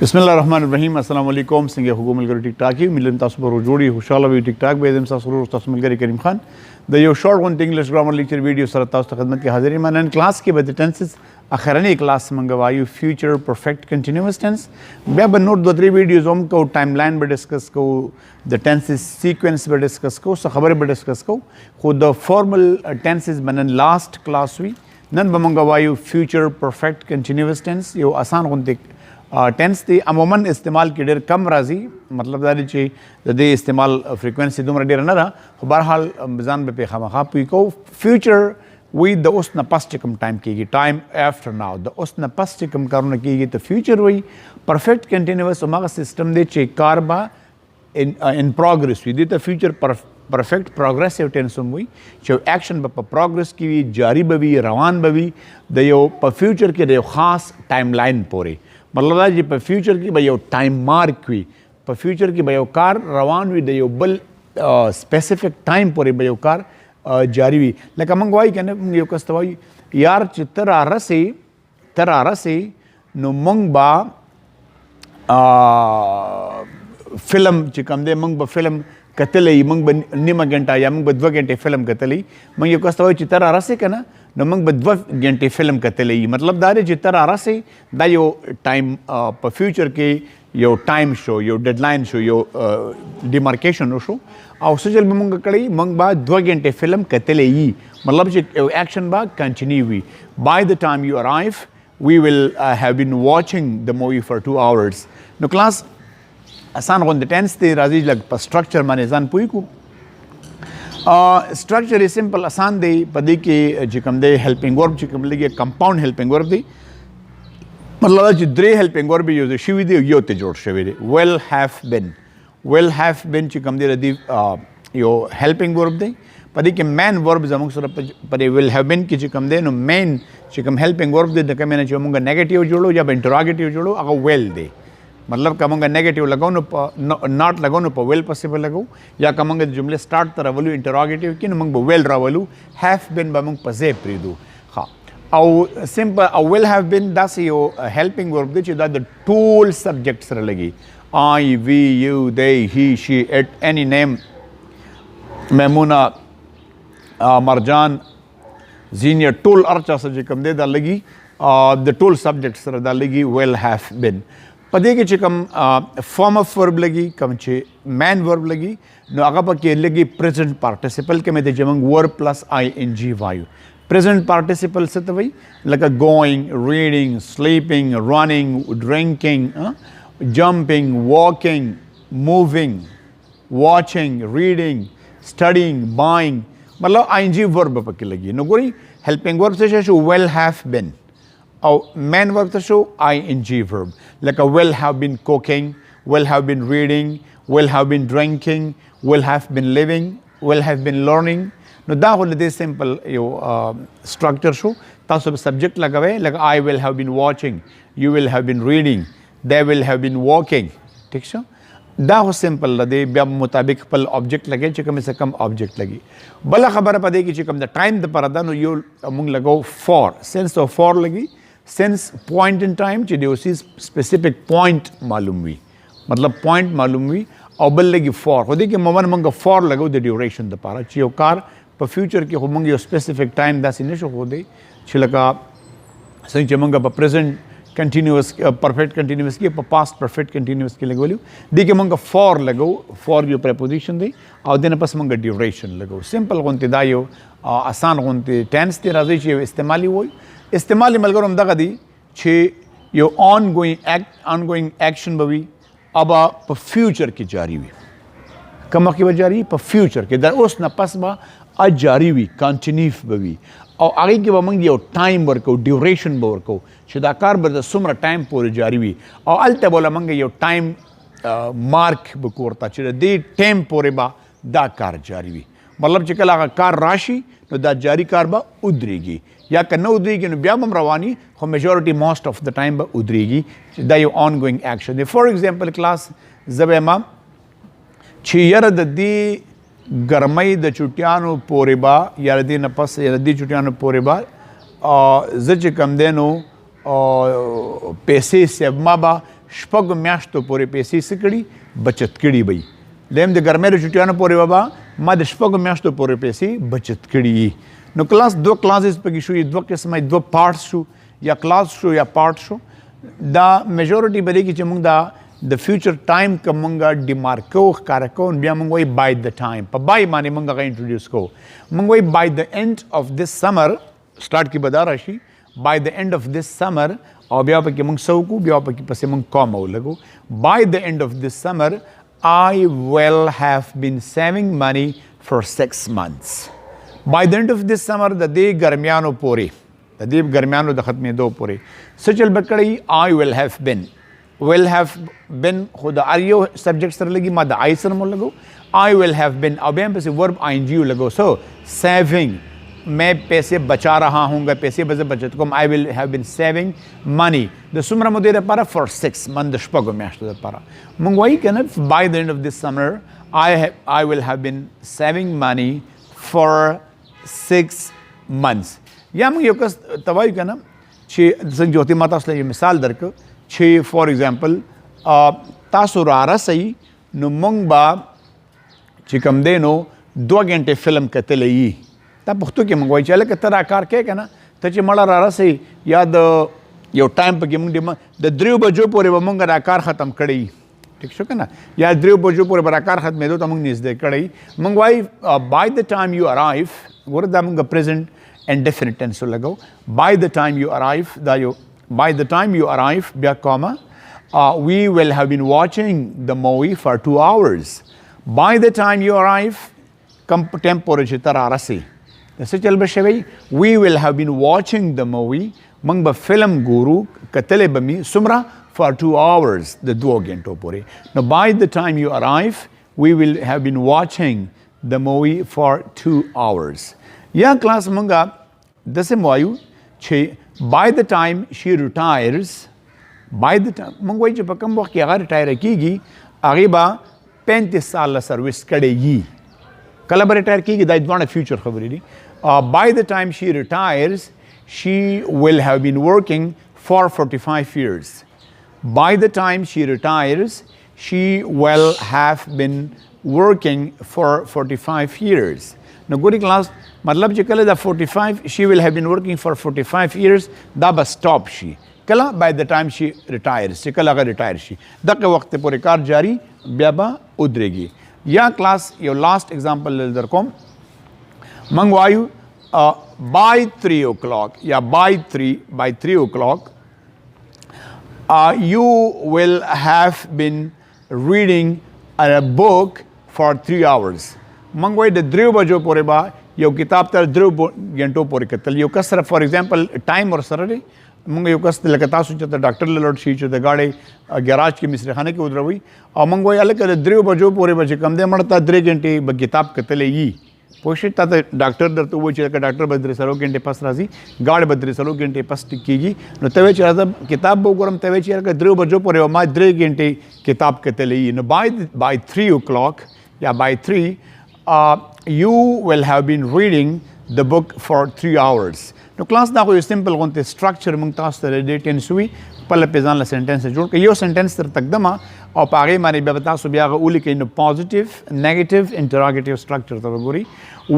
बिस्मिल्लाहिर्रहमानिर्रहीम अस्सलाम वालेकुम संगे हुकूमत गरी टिक टाक मिलन तासु पर जोड़ी खुशाल भी टिक टाक बेदम सासुर तासु मिलगरी करीम खान द यो शॉर्ट वन English grammar lecture video sir तासु खिदमत की हाजिरी मानन क्लास के बाद टेंसेस आखिरनी क्लास मंगवायु फ्यूचर परफेक्ट कंटिन्यूअस टेंस बे नोट दो थ्री वीडियोस हम को टाइमलाइन पे डिस्कस को द टेंसेस सीक्वेंस पे डिस्कस को खबर पे डिस्कस को खुद द फॉर्मल टेंसेस बनन लास्ट क्लास हुई नन बमंगवायु फ्यूचर परफेक्ट कंटिन्यूअस टेंस यो आसान होते टेंस थी अमूमन इस्तेमाल की डेर कम राजी मतलब दारी ची दे इस्तेमाल फ्रीक्वेंसी दुमरा डेर ना रहा बहरहाल जान पे खामा खा पी को फ्यूचर वी द उस न पस्ट कम टाइम की टाइम आफ्टर नाउ द उस न पस्ट कम करने की तो फ्यूचर हुई परफेक्ट कंटिन्यूअस उमागा सिस्टम दे चे कारबा इन प्रोग्रेस हुई दी तो फ्यूचर परफेक्ट प्रोग्रेसिव टेंस हुई जो एक्शन ब प्रोग्रेस की जारी बवी रवान बवी दयो प फ्यूचर के दे खास टाइमलाइन पोरे मतलब जी पर फ्यूचर की भाई टाइम मार्क हुई पर फ्यूचर की भाई कार रवान हुई दयो बल स्पेसिफिक टाइम पर भाई कार जारी हुई लेकिन मंगवाई कहने यो कस्तवाई यार तरह से नो मंगबा फिल्म चिकम दे मंगबा फिल्म कतले मंगबा निम घंटा या मंगबा 2 घंटे फिल्म कतली मंग यो कस्तवाई चितर रसे कहना न मंग 2 घंटे फिल्म कतले मतलब दारे चितर रसे दा यो टाइम पर फ्यूचर के यो टाइम शो यो डेडलाइन शो यो डिमार्केशन शो और सजल में मंग कड़ी मंग बा 2 घंटे फिल्म कतले मतलब एक्शन बा कंटिन्यू हुई by the time you arrive we will have been watching the movie for 2 hours नो क्लास आसान होते टेंस ते राजी लग पर स्ट्रक्चर माने जान पुई को स्ट्रक्चर इज सिंपल आसान दे पदी के जिकम दे हेल्पिंग वर्ब जिकम लगे कंपाउंड हेल्पिंग वर्ब दे मतलब जी 3 हेल्पिंग वर्ब यूज शिवी दे यो ते जोड़ शिवी दे विल हैव बीन जिकम दे रदी यो हेल्पिंग वर्ब दे पदी के मेन वर्ब जमंग सर पर विल हैव बीन की जिकम दे नो मेन जिकम हेल्पिंग वर्ब दे के मैंने जो मंगा नेगेटिव जोड़ो या इंटरोगेटिव जोड़ो अगर वेल दे मतलब कमंगा नेगेटिव लगाओ नॉट लगाओ न वेल पॉसिबल लगाओ या कमंगा जुमले स्टार्ट तर रवलू इंटरोगेटिव कि मंग वेल रवलू हैव बीन बमंग पजे प्रीदू हाँ और सिंपल विल हैव बीन दस यो हेल्पिंग वर्ब दे द टूल सब्जेक्ट्स लगी I we you they he she it any name Maimuna Marjan जीनियर टूल अर्चा सजिकम दे दा लगी द टूल सब्जेक्ट्स दा लगी विल हैव बीन पदे के चिकम फॉर्म ऑफ वर्ब लगी कम चे मैन वर्ब लगी नो आगा पके लगी प्रेजेंट पार्टिसिपल के में जमंग वर्ब प्लस ing वायु प्रेजेंट पार्टिसिपल से तो वही लगा going reading sleeping running drinking jumping walking moving watching reading studying buying मतलब ing वर्ब पके लगी नो गोरी हेल्पिंग वर्ब से शो वेल हैव बीन और main verb to show ing verb like a will have been cooking, will have been reading, will have been drinking, will have been living, will have been learning. No da hole this simple yo structure show taso subject lagawe like I will have been watching, you will have been reading, they will have been walking. ठीक है da हो simple लदे ब्याम मुताबिक पल object लगे चिकम से कम object लगी बला खबर पदे की चिकम द time द परदा नो यो मुंग लगो for sense of for लगी सेंस पॉइंट इन टाइम ची उसी स्पेसिफिक पॉइंट मालूम हुई मतलब पॉइंट मालूम हुई और बल लगी फॉर खुद के मवन मंग फॉर लगो द ड्यूरेशन द पारा चियो कार पर फ्यूचर के हो मंग यो स्पेसिफिक टाइम दा सिनेशो हो दे छिलका सही चमंग पर प्रेजेंट कंटिन्यूअस परफेक्ट कंटिन्यूअस की पर पास्ट परफेक्ट कंटिन्यूअस के लगो दी के मंग फॉर लगो फॉर यो प्रीपोजिशन दे और देन पस मंग ड्यूरेशन लगो सिंपल होते दायो आसान होते टेंस ते राजी ची इस्तेमाली होई इस्तेमाल मलगर हम दगा दी छे यो ऑनगोइंग एक्शन बवी अब पर फ्यूचर की जारी हुई कम की वजह जारी पर फ्यूचर के दर उस न पसबा आज जारी हुई कंटिन्यू बवी और आगे के बमंग यो टाइम वर्को ड्यूरेशन वर्को शुदाकार बर सुमर टाइम पूरे जारी हुई और अलते बोला मंग यो टाइम मार्क बकोरता चिर दे टाइम पूरे बा दा कार जारी हुई मतलब चिकला कार राशि तो दा जारी कार बा उदरेगी या कन्न उदरेगी नो ब्याम रवानी हो majority most of the time बा उदरेगी दा यो ongoing action for example class जबेमा छियर द दी गरमई द चुटियानो पोरेबा या दी नपस या दी चुटियानो पोरेबा जच कम देनो पैसे सेबमा बा شپږ میاشتو پورې پیسې څه کړي بچت کړي وي دویم د ګرمۍ د چټیانو پورې بابا ما د شپږ میاشتو پورې پیسې بچت کړي نو کلاس دوه کلاسز پکې شو دوه قسمه دوه پارټس شو یا کلاس شو یا پارټ شو دا میجورټي به دی کې چې موږ دا د فیوچر ټایم که موږ ډیمارکو ښکاره کوو بیا موږ وایي بای د ټایم په بای باندې موږ هغه انټروډیوس کوو موږ وایي بای د اینډ اف دس سمر سټارټ کې به دا راشي بای د اینډ اف دس سمر او بیا پکې موږ څه وکړو بیا پکې پسې موږ کومه ولګو بای د اینډ اف دس سمر I will have been saving money for 6 months. By the end of this summer, the day ګرمیانو پورې د دې ګرمیانو د ختمېدو پورې څه چل به کړی I will have been will have been خو د یو سبجیکټ سره لګي ما د I سره مو لګو I will have been او بیا پسې ورب ing لګو سو saving मैं पैसे बचा रहा हूँगा पैसे बजे बचत कोम I will have been saving money د څومره مودې لپاره for 6 months د شپږو میاشتو لپاره موږ وایي که نه by the end of this summer I will have been saving money for 6 months یا موږ یو کس ته وایو که نه چې څنګه جوتي ما تاسو ته یو مثال درکړو چې فور ایگزامپل تاسو را رسئ نو موږ به چې کوم دی نو 2 غنټې فلم کتلی یي دا پښتو کې موږ وایو چې هلکه ته دا کار کوې که نه ته چې مړه را رسئ یا د یو ټایم پکې موږ د 3 بجو پورې به موږ دا کار ختم کړی ټیک شو که نه یا 3 بجو پورې به دا کار ختمېدو ته موږ نږدې کړی موږ وایي بای د ټایم یو ارایف ګوره دا موږ پرزنټ اینډ ډیفینټ ټینس ولګو بای د ټایم یو ارایف دا یو by the time you arrive بیا comma we will have been watching the movie for 2 hours by the time you arrive کم ټایم پورې چې ته را رسې د څه چل به شوی we will have been watching the movie موږ به فلم ګورو کتلی به مې څومره for 2 hours د 2 غنټو پورې نو by the time you arrive we will have been watching the movie for 2 hours یا کلاس موږ داسې وایو چې by the time she retires by the time موږ وایو چې په کوم وخت کې هغه ریټایر کېږي هغې به 35 ساله سروس کړی وي کله به ریټایر کېږي دا دواړه فیوچر خبرې دي by the time she retires she will have been working for 45 years by the time she retires she will have been working for 45 years نو ګوري کلاس مطلب چې کله دا 45 she will have been working for 45 years دا به سټاپ شي کله by the time she retires چې کله هغه ریټایر شي دغه وخت پورې کار جاری بیا به ودرېږي یا کلاس یو لاست ایگزامپل در کوم موږ وایو by 3 o'clock یا by 3 o'clock you will have been reading a book for 3 hours موږ وایو د 3 بجو پورې به یو کتاب تر 3 غنټو پورې کتل یو کس سره فار ایگزامپل ټایم ورسره دی موږ یو کس لکه تاسو چې د ډاکټر له لوټ شي چې د ګاډۍ ګراج کې مصرخانه کې ودروي او موږ وایو هلکه د 3 بجو پورې به چې کم دی مړه ته 3 غنټې به کتاب کتلی وي پوه شئ تا ته ډاکټر درته ووایي چې لکه ډاکټر به 3 غنټې پس راځي ګاډۍ به 3 غنټې پس ټیک کېږي نو ته وایې چې راځه کتاب به وګورم ته وایې چې هلکه 3 بجو پورې ما 3 غنټې کتاب کتلی وي نو by 3 o'clock یا by 3 you will have been reading the book for 3 hours نو کلاس دا خو یو سمپل غونته سټرکچر موږ تاسو ته د ټینس وي خپله پې ځان له سنټنس جوړ کړئ یو سنټنس در تقدمه او په هغې باندې بیا به تاسو بیا هغه ولیکئ نو پازیټیو نیګیټیو انټراګیټیو سټرکچر ته به ګورئ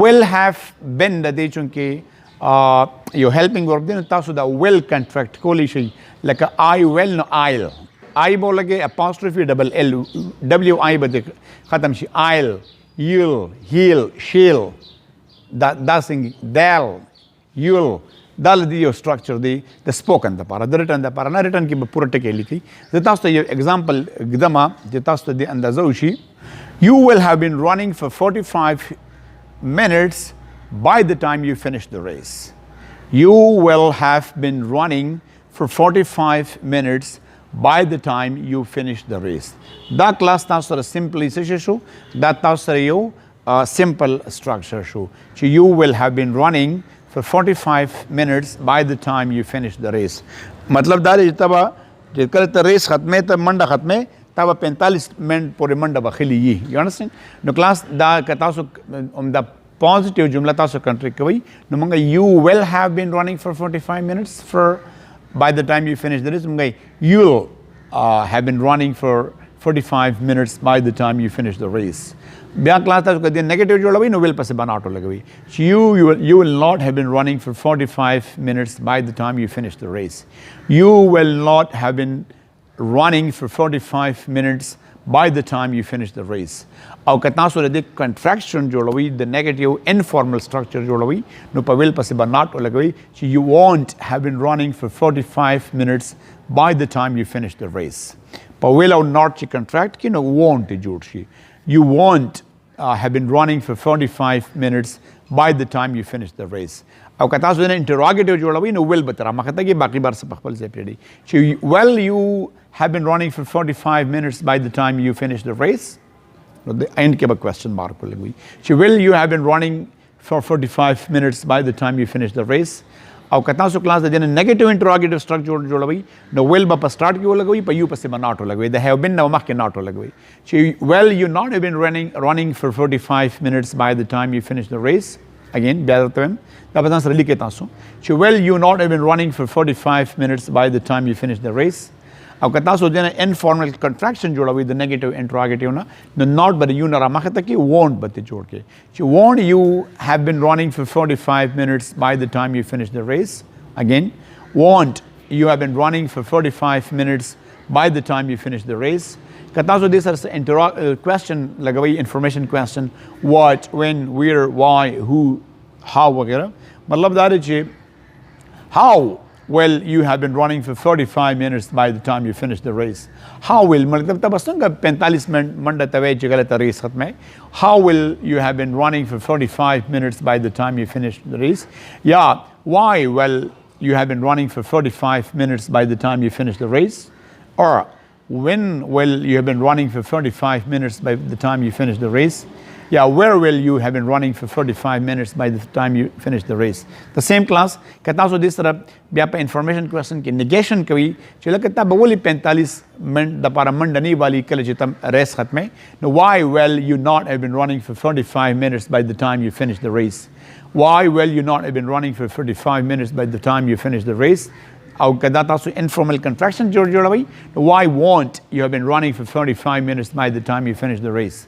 will have been د دې چونکې یو هیلپینګ ورب دی نو تاسو دا will کنټراکټ کولی شئ لکه I will نو I'll I به ولګئ اپاسټروفي ډبل L WI به ختم شي I'll you'll he'll she'll دا څنګه they'll you'll دا د یو سټرکچر دی د سپوکن دپاره د ریټن دپاره نه ریټن کې به پوره ټکی لیکئ زه تاسو ته یو اگزامپل ږدمه چې تاسو ته دې اندازه وشي you will have been running for 45 minutes by the time you finish the race you will have been running for 45 minutes by the time you finish the race دا کلاس تاسو سره سمپلی څه شو دا تاسو سره یو simple structure شو چې you will have been running for 45 minutes by the time you finish the race مطلب دا دی چې ته به چې کله ته ریس ختمې ته منډه ختمې تا به 45 منټ پورې منډه به خلي وي یو انډرسټینډ نو کلاس دا که تاسو همدا پازیټیو جمله تاسو کنټری کوئ نو موږ you will have been running for 45 minutes for by the time you finish the race موږ you'll have been running for 45 minutes by the time you finish the race. Bia class ta kadi negative jodawai no will pase banato lagawi. You will not have been running for 45 minutes by the time you finish the race. You will not have been running for 45 minutes by the time you finish the race. Au kataso de contraction jodawai the negative informal structure jodawai no pa will pase banato lagawi. You won't have been running for 45 minutes by the time you finish the race. Pa will or not chi contract ki no won't jod shi. You won't have been running for 45 minutes by the time you finish the race. Au kataso de interrogative jodawai no will batara makata ki baki bar se pakhpal se pedi. Well, you have been running for 45 minutes by the time you finish the race. No, the end ke ba question mark ko lagui. Will you have been running for 45 minutes by the time you finish the race? Au kataso class de negative interrogative structure jodawai no will ba pa start ki lagui pa you pa se not lagui. They have been no mak ke not lagui. Well, you not have been running for 45 minutes by the time you finish the race. Again, well, you not have been running for 45 minutes by the time you finish the race. Au kataso de informal contraction jodawai the negative interrogative na the not but you na ramakata ki won't but jod ke. Won't you have been running for 45 minutes by the time you finish the race? Again, won't you have been running for 45 minutes by the time you finish the race? Kataso this is question lagawai information question what, when, where, why, who, how वगैरह मतलब दार है how well you have been running for 45 minutes by the time you finish the race. How will मतलब तब असंग 45 मिनट तवे चगले race खत्म है. How will you have been running for 45 minutes by the time you finish the race? Yeah, why well you have been running for 45 minutes by the time you finish the race? Or when will you have been running for 45 minutes by the time you finish the race? Yeah, where will you have been running for 45 minutes by the time you finish the race? The same class, kataso this taraf biapa information question ki negation kavi chila kata bawali 45 minute da para mandani wali kale jitam race khatme. Now why will you not have been running for 45 minutes by the time you finish the race? Why will you not have been running for 45 minutes by the time you finish the race? Au kadata so informal contraction jodawai. Why won't you have been running for 45 minutes by the time you finish the race?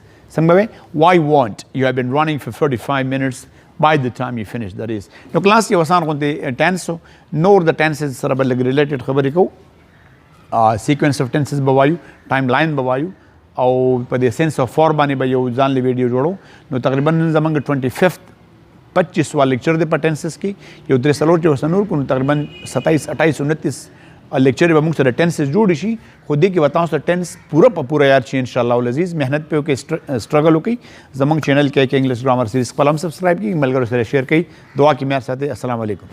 Why won't you have been running for 45 minutes by the time you finish the race? Now class ye wasan konte tense nor the tenses sarabal related khabari ko sequence of tenses bawayu timeline bawayu au pade sense of form bani bayo janli video jodo no takriban zamang 25th 25 वाला लेक्चर दे टेंसेस की ये उतरे सलोट जो सनूर को तकरीबन 27 28 29 लेक्चर बमुख से टेंसेस जोड़ी शी खुद की बताऊं तो टेंस पूरा यार ची इंशाल्लाह अज़ीज़ मेहनत पे ओके स्ट्रगल हो गई जमंग चैनल के इंग्लिश ग्रामर सीरीज कलम सब्सक्राइब की मिलकर उसे शेयर की दुआ की मेरे साथ अस्सलाम वालेकुम।